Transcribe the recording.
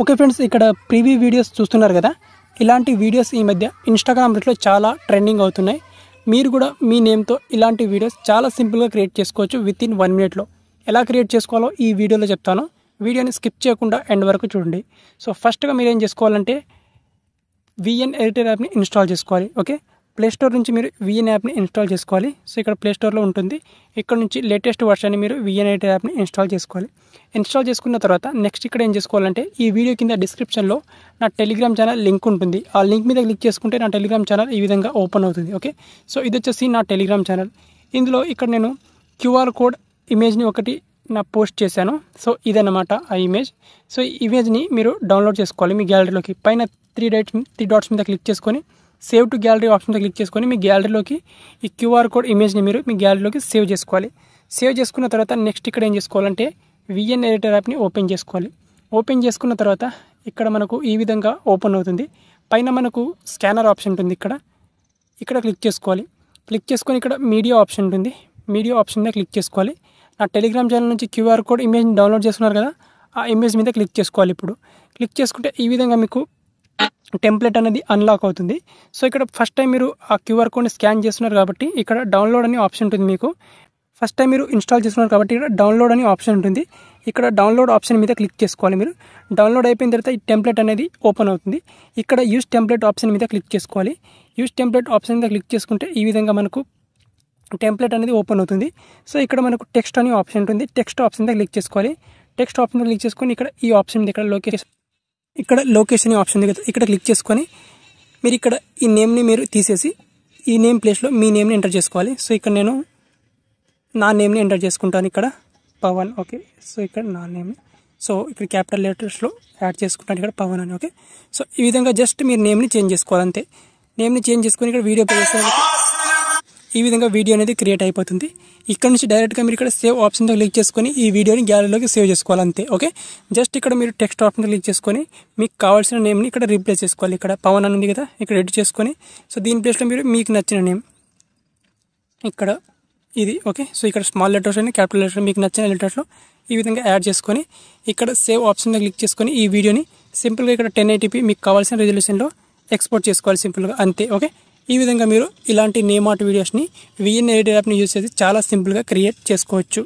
Okay friends, ఇక్కడ preview videos చూస్తున్నారు కదా. ఇలాంటి వీడియోస్ ఈ మధ్య ఇన్స్టాగ్రామ్ రీల్స్లో చాలా ట్రెండింగ్ అవుతున్నాయి. మీరు కూడా మీ నేమ్తో ఇలాంటి వీడియోస్ చాలా సింపుల్గా క్రియేట్ చేసుకోవచ్చు విత్ ఇన్ 1 minute. ఎలా క్రియేట్ చేసుకోవాలో ఈ వీడియోలో చెప్తాను. వీడియోని స్కిప్ చేయకుండా ఎండ్ వరకు చూడండి. సో ఫస్ట్గా మీరు ఏం చేసుకోవాలంటే VN ఎడిటర్ యాప్ని ఇన్స్టాల్ చేసుకోవాలి. ఓకే, ప్లే స్టోర్ నుంచి మీరు VN యాప్ని ఇన్స్టాల్ చేసుకోవాలి. సో ఇక్కడ ప్లే స్టోర్లో ఉంటుంది. ఇక్కడ నుంచి లేటెస్ట్ వర్షన్ని మీరు VN ఎడిటర్ యాప్ని ఇన్స్టాల్ చేసుకోవాలి. ఇన్స్టాల్ చేసుకున్న తర్వాత నెక్స్ట్ ఇక్కడ ఏం చేసుకోవాలంటే ఈ వీడియో కింద డిస్క్రిప్షన్లో నా టెలిగ్రామ్ ఛానల్ లింక్ ఉంటుంది. ఆ లింక్ మీద క్లిక్ చేసుకుంటే నా టెలిగ్రామ్ ఛానల్ ఈ విధంగా ఓపెన్ అవుతుంది. ఓకే, సో ఇది వచ్చేసి నా టెలిగ్రామ్ ఛానల్. ఇందులో ఇక్కడ నేను QR కోడ్ ఇమేజ్ని ఒకటి నా పోస్ట్ చేశాను. సో ఇదన్నమాట ఆ ఇమేజ్. సో ఈ ఇమేజ్ని మీరు డౌన్లోడ్ చేసుకోవాలి మీ గ్యాలరీలోకి. పైన 3 డాట్స్ మీద క్లిక్ చేసుకొని సేవ్ టు గ్యాలరీ ఆప్షన్ మీద క్లిక్ చేసుకొని మీ గ్యాలరీలోకి ఈ QR కోడ్ ఇమేజ్ని మీరు మీ గ్యాలరీలోకి సేవ్ చేసుకోవాలి. సేవ్ చేసుకున్న తర్వాత నెక్స్ట్ ఇక్కడ ఏం చేసుకోవాలంటే VN ఎడిటర్ యాప్ని ఓపెన్ చేసుకోవాలి. ఓపెన్ చేసుకున్న తర్వాత ఇక్కడ మనకు ఈ విధంగా ఓపెన్ అవుతుంది. పైన మనకు స్కానర్ ఆప్షన్ ఉంటుంది. ఇక్కడ క్లిక్ చేసుకోవాలి. క్లిక్ చేసుకొని ఇక్కడ మీడియా ఆప్షన్ ఉంటుంది. మీడియా ఆప్షన్ మీద క్లిక్ చేసుకోవాలి. నా టెలిగ్రామ్ ఛానల్ నుంచి QR కోడ్ ఇమేజ్ని డౌన్లోడ్ చేసుకున్నారు కదా, ఆ ఇమేజ్ మీద క్లిక్ చేసుకోవాలి. ఇప్పుడు క్లిక్ చేసుకుంటే ఈ విధంగా మీకు టెంప్లెట్ అనేది అన్లాక్ అవుతుంది. సో ఇక్కడ ఫస్ట్ టైం మీరు ఆ QR కోడ్ని స్కాన్ చేస్తున్నారు కాబట్టి ఇక్కడ డౌన్లోడ్ అనే ఆప్షన్ ఉంటుంది. మీకు ఫస్ట్ టైం మీరు ఇన్స్టాల్ చేస్తున్నారు కాబట్టి ఇక్కడ డౌన్లోడ్ అనే ఆప్షన్ ఉంటుంది. ఇక్కడ డౌన్లోడ్ ఆప్షన్ మీద క్లిక్ చేసుకోవాలి. మీరు డౌన్లోడ్ అయిపోయిన తర్వాత ఈ టెంప్లెట్ అనేది ఓపెన్ అవుతుంది. ఇక్కడ యూజ్ టెంప్లెట్ ఆప్షన్ మీద క్లిక్ చేసుకోవాలి. యూజ్ టెంప్లెట్ ఆప్షన్ మీద క్లిక్ చేసుకుంటే ఈ విధంగా మనకు టెంప్లెట్ అనేది ఓపెన్ అవుతుంది. సో ఇక్కడ మనకు టెక్స్ట్ అనే ఆప్షన్ ఉంటుంది. టెక్స్ట్ ఆప్షన్ మీద క్లిక్ చేసుకోవాలి. టెక్స్ట్ ఆప్షన్ మీద క్లిక్ చేసుకొని ఇక్కడ ఈ ఆప్షన్ మీద ఇక్కడ లొకేషన్ ఆప్షన్ ఉంది కదా, ఇక్కడ క్లిక్ చేసుకొని మీరు ఇక్కడ ఈ నేమ్ని మీరు తీసేసి ఈ నేమ్ ప్లేస్లో మీ నేమ్ని ఎంటర్ చేసుకోవాలి. సో ఇక్కడ నేను నా నేమ్ని ఎంటర్ చేసుకుంటాను. ఇక్కడ పవన్. ఓకే, సో ఇక్కడ నా నేమ్. సో ఇక్కడ క్యాపిటల్ లెటర్స్లో యాడ్ చేసుకుంటాను. ఇక్కడ పవన్ అని. ఓకే, సో ఈ విధంగా జస్ట్ మీరు నేమ్ని చేంజ్ చేసుకోవాలి అంతే. నేమ్ని చేంజ్ చేసుకొని ఇక్కడ వీడియో ప్లే చేస్తే ఈ విధంగా వీడియో అనేది క్రియేట్ అయిపోతుంది. ఇక్కడ నుంచి డైరెక్ట్గా మీరు ఇక్కడ సేవ్ ఆప్షన్తో క్లిక్ చేసుకొని ఈ వీడియోని గ్యాలరీలోకి సేవ్ చేసుకోవాలి అంతే. ఓకే, జస్ట్ ఇక్కడ మీరు టెక్స్ట్ ఆప్షన్ క్లిక్ చేసుకొని మీకు కావాల్సిన నేమ్ని ఇక్కడ రీప్లేస్ చేసుకోవాలి. ఇక్కడ పవన్ అని ఉంది కదా, ఇక్కడ ఎడిట్ చేసుకొని సో దీని ప్లేస్లో మీరు మీకు నచ్చిన నేమ్ ఇక్కడ ఇది. ఓకే, సో ఇక్కడ స్మాల్ లెటర్స్ అని క్యాపిటల్ లెటర్స్ మీకు నచ్చిన లెటర్స్లో ఈ విధంగా యాడ్ చేసుకొని ఇక్కడ సేవ్ ఆప్షన్ క్లిక్ చేసుకొని ఈ వీడియోని సింపుల్గా ఇక్కడ 1080p మీకు కావాల్సిన రెజల్యూషన్లో ఎక్స్పోర్ట్ చేసుకోవాలి సింపుల్గా అంతే. ఓకే, ఈ విధంగా మీరు ఇలాంటి నేమ్ ఆర్ట్ వీడియోస్ని VN ఎడిటర్ యాప్ని యూజ్ చేసి చాలా సింపుల్గా క్రియేట్ చేసుకోవచ్చు.